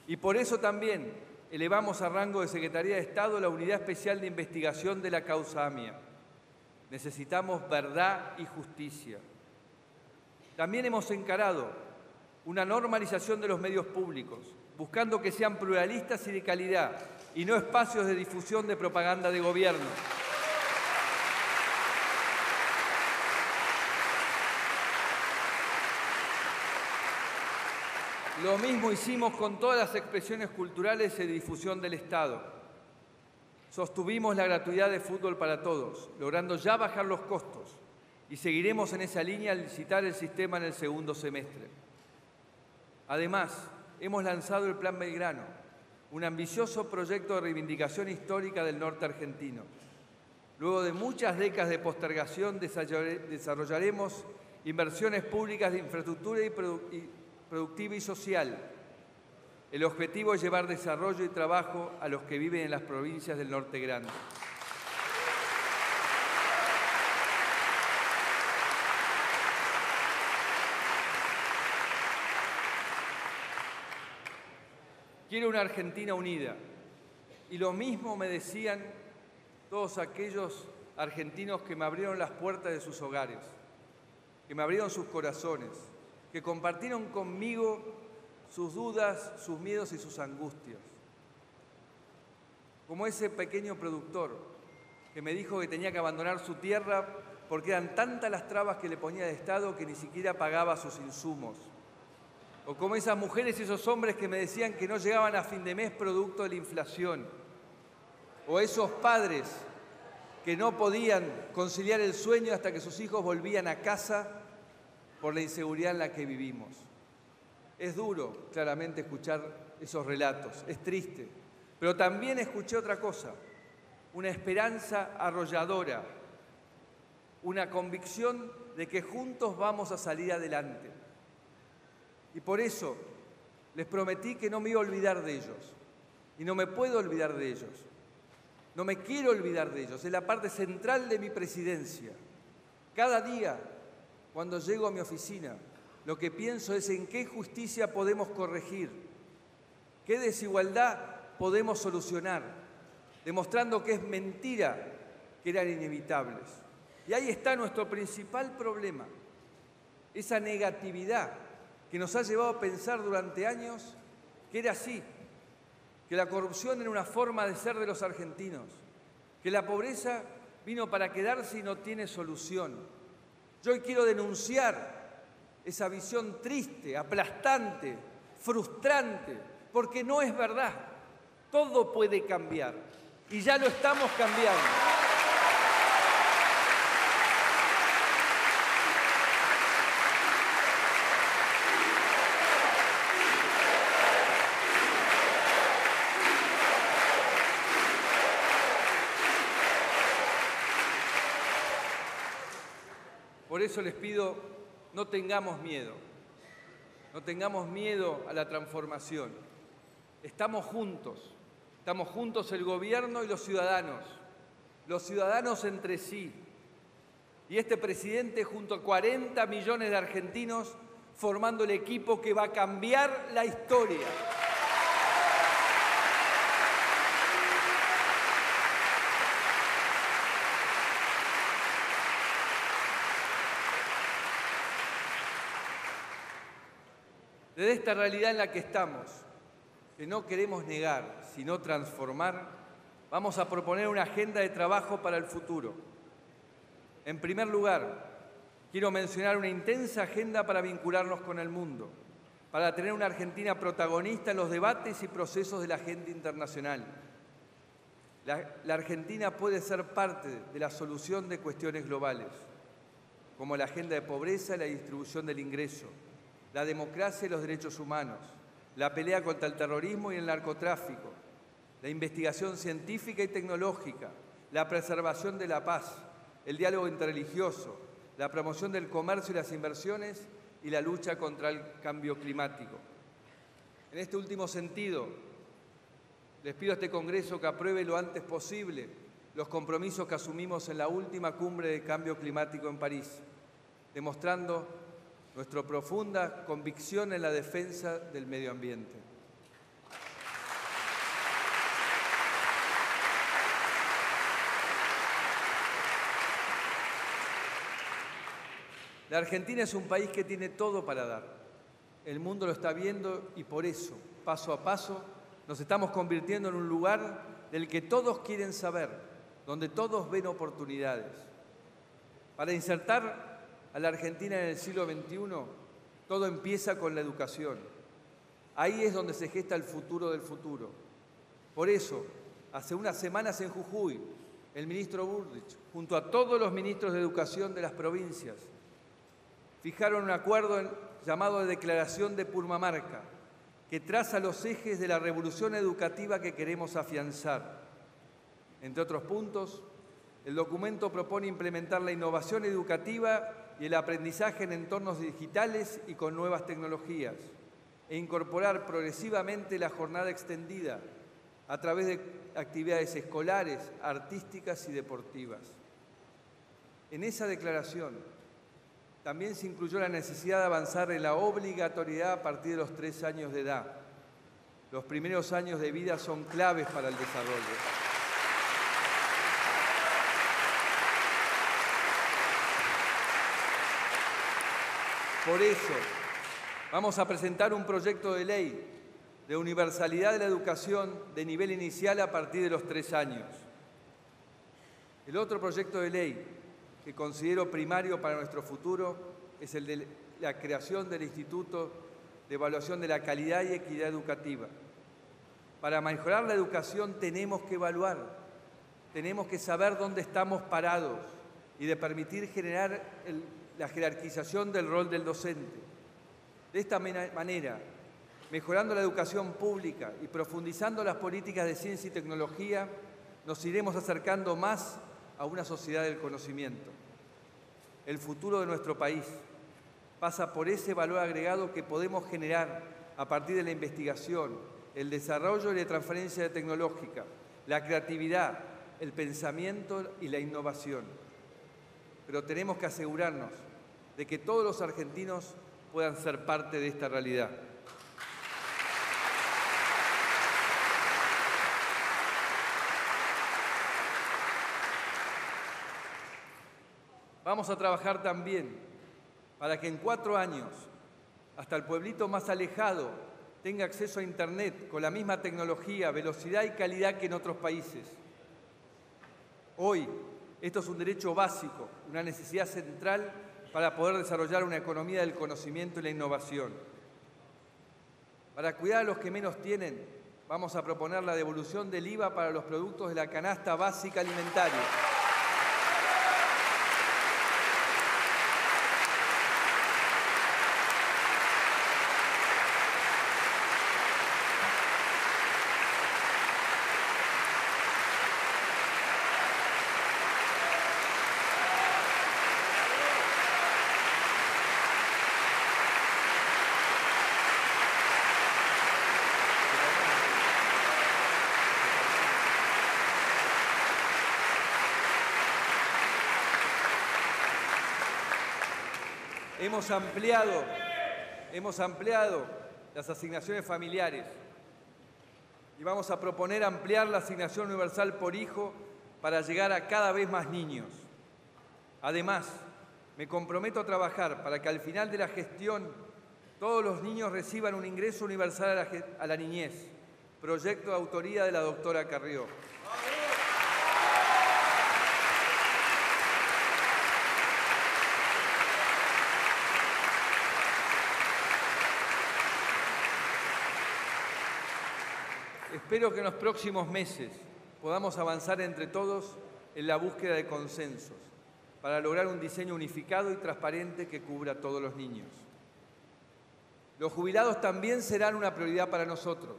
y por eso también elevamos a rango de Secretaría de Estado la Unidad Especial de Investigación de la causa AMIA. Necesitamos verdad y justicia. También hemos encarado una normalización de los medios públicos, buscando que sean pluralistas y de calidad y no espacios de difusión de propaganda de gobierno. Lo mismo hicimos con todas las expresiones culturales y de difusión del Estado. Sostuvimos la gratuidad de fútbol para todos, logrando ya bajar los costos, y seguiremos en esa línea al licitar el sistema en el segundo semestre. Además, hemos lanzado el Plan Belgrano, un ambicioso proyecto de reivindicación histórica del norte argentino. Luego de muchas décadas de postergación, desarrollaremos inversiones públicas de infraestructura y productiva y social, El objetivo es llevar desarrollo y trabajo a los que viven en las provincias del Norte Grande. Quiero una Argentina unida. Y lo mismo me decían todos aquellos argentinos que me abrieron las puertas de sus hogares, que me abrieron sus corazones, que compartieron conmigo sus dudas, sus miedos y sus angustias. Como ese pequeño productor que me dijo que tenía que abandonar su tierra porque eran tantas las trabas que le ponía el Estado que ni siquiera pagaba sus insumos. O como esas mujeres y esos hombres que me decían que no llegaban a fin de mes producto de la inflación. O esos padres que no podían conciliar el sueño hasta que sus hijos volvían a casa por la inseguridad en la que vivimos. Es duro, claramente, escuchar esos relatos, es triste. Pero también escuché otra cosa, una esperanza arrolladora, una convicción de que juntos vamos a salir adelante. Y por eso les prometí que no me iba a olvidar de ellos. Y no me puedo olvidar de ellos. No me quiero olvidar de ellos. Es la parte central de mi presidencia. Cada día, cuando llego a mi oficina, lo que pienso es en qué justicia podemos corregir, qué desigualdad podemos solucionar, demostrando que es mentira que eran inevitables. Y ahí está nuestro principal problema, esa negatividad que nos ha llevado a pensar durante años que era así, que la corrupción era una forma de ser de los argentinos, que la pobreza vino para quedarse y no tiene solución. Yo hoy quiero denunciar esa visión triste, aplastante, frustrante, porque no es verdad. Todo puede cambiar y ya lo estamos cambiando. Por eso les pido, no tengamos miedo a la transformación. Estamos juntos el gobierno y los ciudadanos entre sí. Y este presidente junto a 40 millones de argentinos formando el equipo que va a cambiar la historia. Desde esta realidad en la que estamos, que no queremos negar, sino transformar, vamos a proponer una agenda de trabajo para el futuro. En primer lugar, quiero mencionar una intensa agenda para vincularnos con el mundo, para tener una Argentina protagonista en los debates y procesos de la agenda internacional. La Argentina puede ser parte de la solución de cuestiones globales, como la agenda de pobreza y la distribución del ingreso, la democracia y los derechos humanos, la pelea contra el terrorismo y el narcotráfico, la investigación científica y tecnológica, la preservación de la paz, el diálogo interreligioso, la promoción del comercio y las inversiones y la lucha contra el cambio climático. En este último sentido, les pido a este Congreso que apruebe lo antes posible los compromisos que asumimos en la última cumbre de cambio climático en París, demostrando nuestra profunda convicción en la defensa del medio ambiente. La Argentina es un país que tiene todo para dar. El mundo lo está viendo y por eso, paso a paso, nos estamos convirtiendo en un lugar del que todos quieren saber, donde todos ven oportunidades. Para insertar a la Argentina en el siglo XXI, todo empieza con la educación. Ahí es donde se gesta el futuro del futuro. Por eso, hace unas semanas en Jujuy, el ministro Bullrich, junto a todos los ministros de educación de las provincias, fijaron un acuerdo llamado Declaración de Purmamarca, que traza los ejes de la revolución educativa que queremos afianzar. Entre otros puntos, el documento propone implementar la innovación educativa y el aprendizaje en entornos digitales y con nuevas tecnologías, e incorporar progresivamente la jornada extendida a través de actividades escolares, artísticas y deportivas. En esa declaración también se incluyó la necesidad de avanzar en la obligatoriedad a partir de los 3 años de edad. Los primeros años de vida son claves para el desarrollo. Por eso, vamos a presentar un proyecto de ley de universalidad de la educación de nivel inicial a partir de los 3 años. El otro proyecto de ley que considero primario para nuestro futuro es el de la creación del Instituto de Evaluación de la Calidad y Equidad Educativa. Para mejorar la educación tenemos que evaluar, tenemos que saber dónde estamos parados y de permitir generar la jerarquización del rol del docente. De esta manera, mejorando la educación pública y profundizando las políticas de ciencia y tecnología, nos iremos acercando más a una sociedad del conocimiento. El futuro de nuestro país pasa por ese valor agregado que podemos generar a partir de la investigación, el desarrollo y la transferencia tecnológica, la creatividad, el pensamiento y la innovación. Pero tenemos que asegurarnos de que todos los argentinos puedan ser parte de esta realidad. Vamos a trabajar también para que en 4 años, hasta el pueblito más alejado tenga acceso a Internet con la misma tecnología, velocidad y calidad que en otros países. Hoy, esto es un derecho básico, una necesidad central para poder desarrollar una economía del conocimiento y la innovación. Para cuidar a los que menos tienen, vamos a proponer la devolución del IVA para los productos de la canasta básica alimentaria. Hemos ampliado las asignaciones familiares y vamos a proponer ampliar la asignación universal por hijo para llegar a cada vez más niños. Además, me comprometo a trabajar para que al final de la gestión todos los niños reciban un ingreso universal a la niñez, proyecto de autoría de la doctora Carrió. Espero que en los próximos meses podamos avanzar entre todos en la búsqueda de consensos para lograr un diseño unificado y transparente que cubra a todos los niños. Los jubilados también serán una prioridad para nosotros.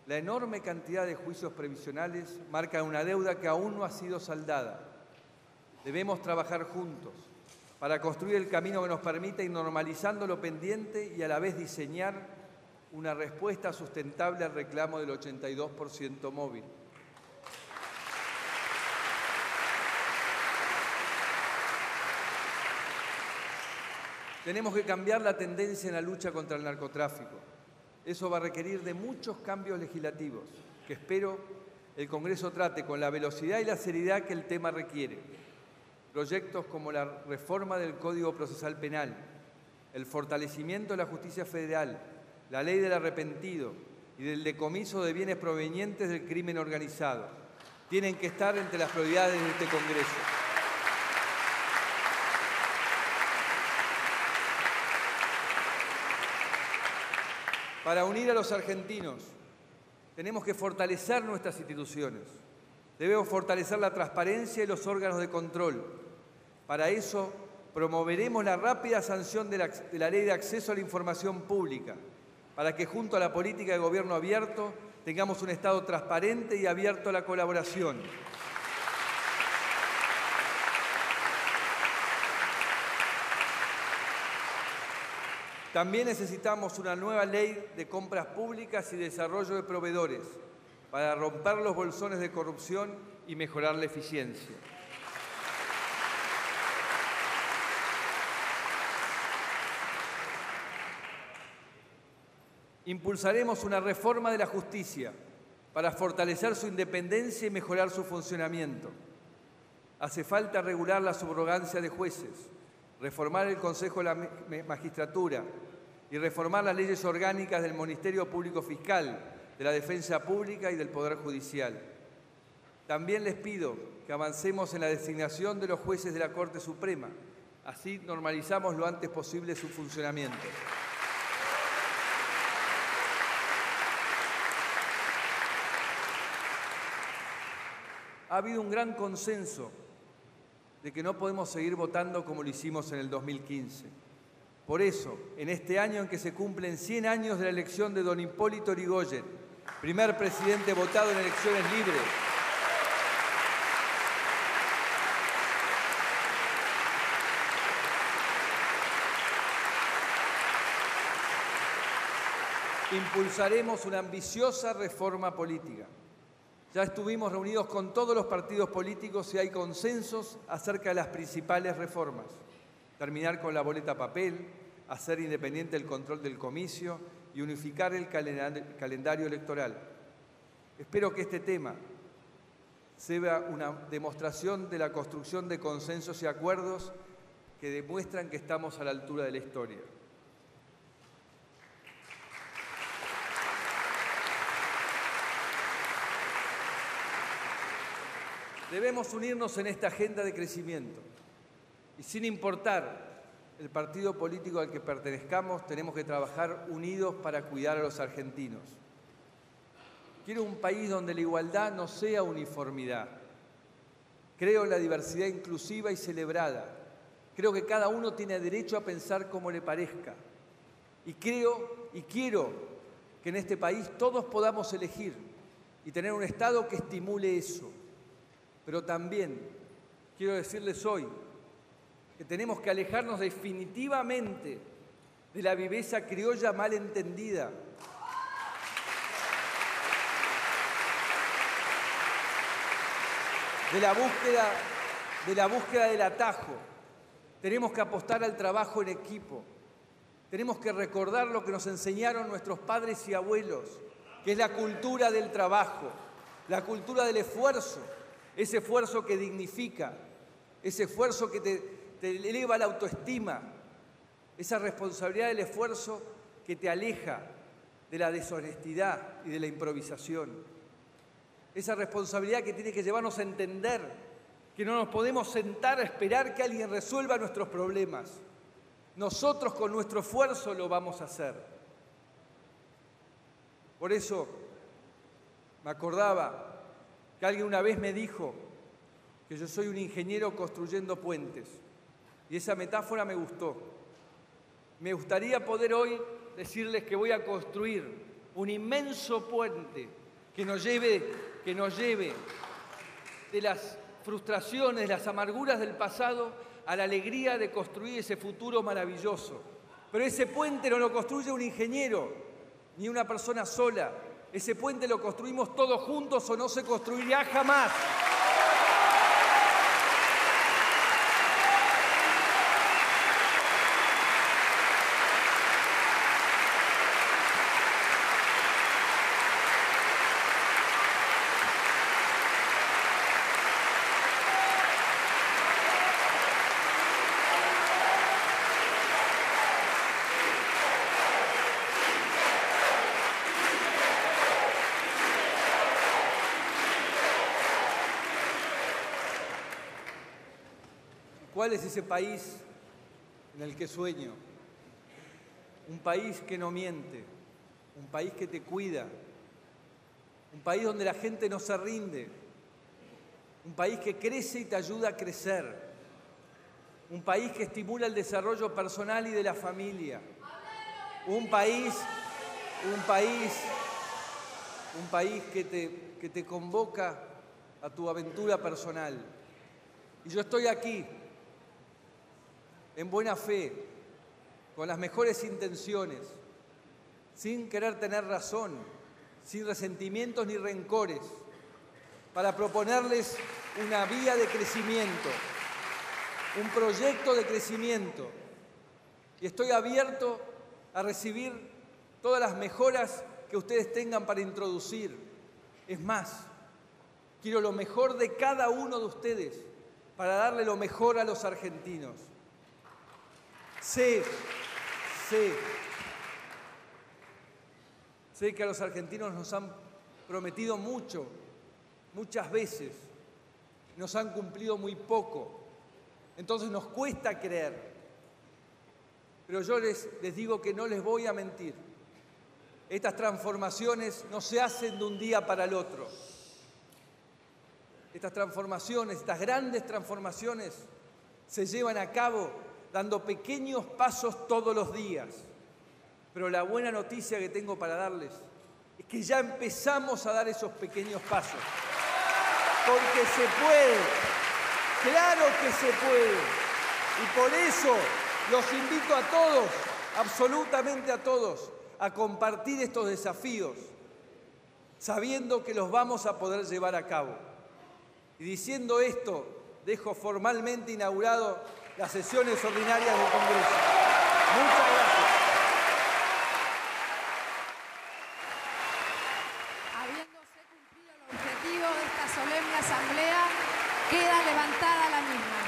La enorme cantidad de juicios previsionales marca una deuda que aún no ha sido saldada. Debemos trabajar juntos para construir el camino que nos permita ir normalizando lo pendiente y a la vez diseñar una respuesta sustentable al reclamo del 82% móvil. Tenemos que cambiar la tendencia en la lucha contra el narcotráfico. Eso va a requerir de muchos cambios legislativos, que espero el Congreso trate con la velocidad y la seriedad que el tema requiere. Proyectos como la reforma del Código Procesal Penal, el fortalecimiento de la justicia federal, la ley del arrepentido y del decomiso de bienes provenientes del crimen organizado tienen que estar entre las prioridades de este Congreso. Para unir a los argentinos, tenemos que fortalecer nuestras instituciones. Debemos fortalecer la transparencia y los órganos de control. Para eso, promoveremos la rápida sanción de la Ley de Acceso a la Información Pública, para que junto a la política de gobierno abierto tengamos un Estado transparente y abierto a la colaboración. También necesitamos una nueva ley de compras públicas y desarrollo de proveedores para romper los bolsones de corrupción y mejorar la eficiencia. Impulsaremos una reforma de la justicia para fortalecer su independencia y mejorar su funcionamiento. Hace falta regular la subrogancia de jueces, reformar el Consejo de la Magistratura y reformar las leyes orgánicas del Ministerio Público Fiscal, de la Defensa Pública y del Poder Judicial. También les pido que avancemos en la designación de los jueces de la Corte Suprema. Así normalizamos lo antes posible su funcionamiento. Ha habido un gran consenso de que no podemos seguir votando como lo hicimos en el 2015. Por eso, en este año en que se cumplen 100 años de la elección de don Hipólito Yrigoyen, primer presidente votado en elecciones libres, impulsaremos una ambiciosa reforma política. Ya estuvimos reunidos con todos los partidos políticos y hay consensos acerca de las principales reformas. Terminar con la boleta papel, hacer independiente el control del comicio y unificar el calendario electoral. Espero que este tema sea una demostración de la construcción de consensos y acuerdos que demuestran que estamos a la altura de la historia. Debemos unirnos en esta agenda de crecimiento y sin importar el partido político al que pertenezcamos, tenemos que trabajar unidos para cuidar a los argentinos. Quiero un país donde la igualdad no sea uniformidad. Creo en la diversidad inclusiva y celebrada. Creo que cada uno tiene derecho a pensar como le parezca. Y creo y quiero que en este país todos podamos elegir y tener un Estado que estimule eso. Pero también quiero decirles hoy que tenemos que alejarnos definitivamente de la viveza criolla mal entendida, de la búsqueda del atajo. Tenemos que apostar al trabajo en equipo. Tenemos que recordar lo que nos enseñaron nuestros padres y abuelos, que es la cultura del trabajo, la cultura del esfuerzo. Ese esfuerzo que dignifica, ese esfuerzo que te eleva la autoestima, esa responsabilidad del esfuerzo que te aleja de la deshonestidad y de la improvisación. Esa responsabilidad que tiene que llevarnos a entender que no nos podemos sentar a esperar que alguien resuelva nuestros problemas. Nosotros con nuestro esfuerzo lo vamos a hacer. Por eso me acordaba que alguien una vez me dijo que yo soy un ingeniero construyendo puentes. Y esa metáfora me gustó. Me gustaría poder hoy decirles que voy a construir un inmenso puente que nos lleve de las frustraciones, de las amarguras del pasado a la alegría de construir ese futuro maravilloso. Pero ese puente no lo construye un ingeniero, ni una persona sola. Ese puente lo construimos todos juntos o no se construiría jamás. ¿Cuál es ese país en el que sueño? Un país que no miente, un país que te cuida, un país donde la gente no se rinde, un país que crece y te ayuda a crecer, un país que estimula el desarrollo personal y de la familia, un país que te convoca a tu aventura personal. Y yo estoy aquí en buena fe, con las mejores intenciones, sin querer tener razón, sin resentimientos ni rencores, para proponerles una vía de crecimiento, un proyecto de crecimiento. Y estoy abierto a recibir todas las mejoras que ustedes tengan para introducir. Es más, quiero lo mejor de cada uno de ustedes para darle lo mejor a los argentinos. Sé que a los argentinos nos han prometido mucho, muchas veces, nos han cumplido muy poco. Entonces nos cuesta creer. Pero yo les digo que no les voy a mentir. Estas transformaciones no se hacen de un día para el otro. Estas transformaciones, estas grandes transformaciones, se llevan a cabo dando pequeños pasos todos los días. Pero la buena noticia que tengo para darles es que ya empezamos a dar esos pequeños pasos. Porque se puede, claro que se puede. Y por eso los invito a todos, absolutamente a todos, a compartir estos desafíos, sabiendo que los vamos a poder llevar a cabo. Y diciendo esto, dejo formalmente inaugurado las sesiones ordinarias del Congreso. Muchas gracias. Habiéndose cumplido el objetivo de esta solemne asamblea, queda levantada la misma.